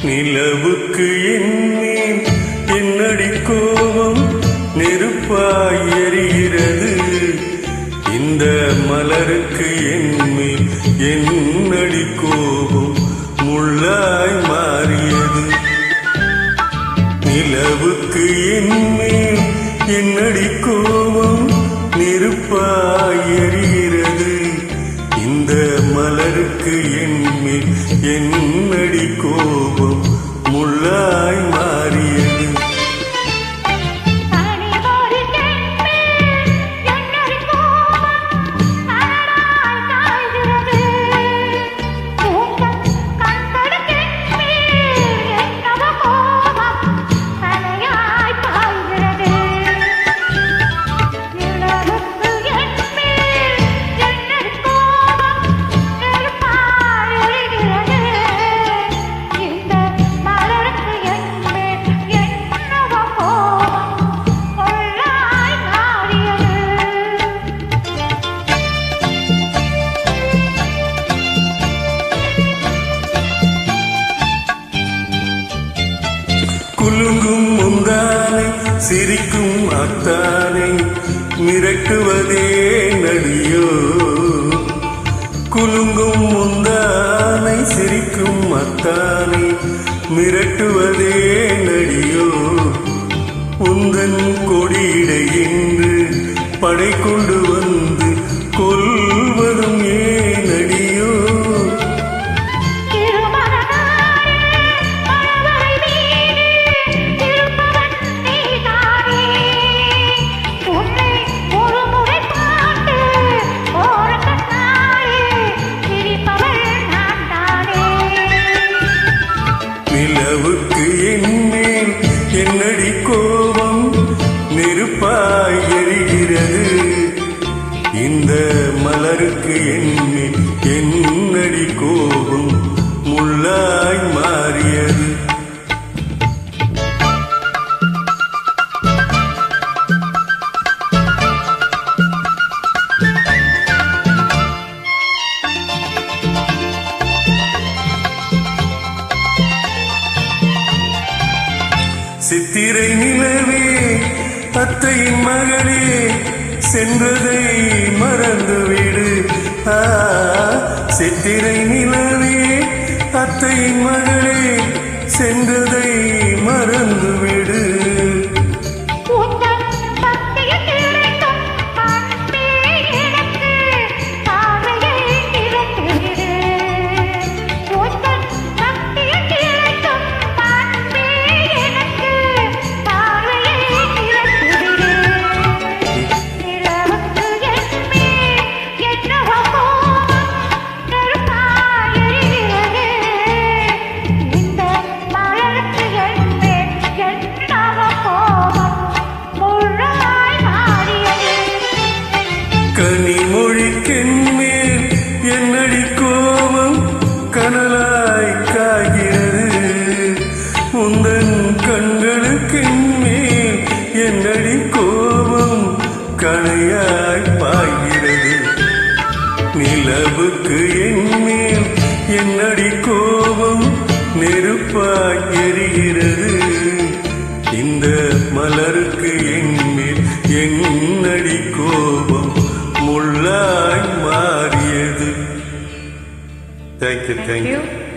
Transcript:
நிலவுக்கு என்மேல் என்னடி கோபம் நெருப்பாய் எரிகிறது. இந்த மலருக்கு என்மேல் என்னடி கோபம் முள்ளாய் மாறியது. நிலவுக்கு என்மேல் என்னடி கோபம் நெருப்பாய் எரிகிறது. இந்த மலருக்கு என்மேல் என்னடி கோபம் முள்ளாய் மாறியது. குலுங்கும் முந்தானை சிரிக்கும் அத்தானை மிரட்டுவதே நடியோ. குலுங்கும் முந்தானை சிரிக்கும் அத்தானை மிரட்டுவதே நடியோ. உந்தன் கொடியிடை என்று படை கொண்டு வந்து கொல்வதும் ஏன் நடியோ. நிலவுக்கு என்மேல் என்னடி கோபம் நெருப்பாய் எரிகிறது. இந்த மலருக்கு என்மேல் என்னடி கோபம் முள்ளாய் மாறியது. சித்திரை நிலவே அத்தையின் மகளே சென்றதை மறந்துவிடு. சித்திரை நிலவே அத்தையின் மகளே சென்றதை மறந்துவிடு. கனிமொழிக்கென்மேல் என்னடி கோபம் கனலாய் காய்கிறது. உந்தன் கண்களுக்கென்மேல் என்னடி கோபம் கனையாய் பாய்கிறது. நிலவுக்கு என்மேல் என்னடி கோபம் நெருப்பாய் எரிகிறது. இந்த மலருக்கு என்மேல் என்னடி கோபம் முள்ளாய் மாறியது. Thank you.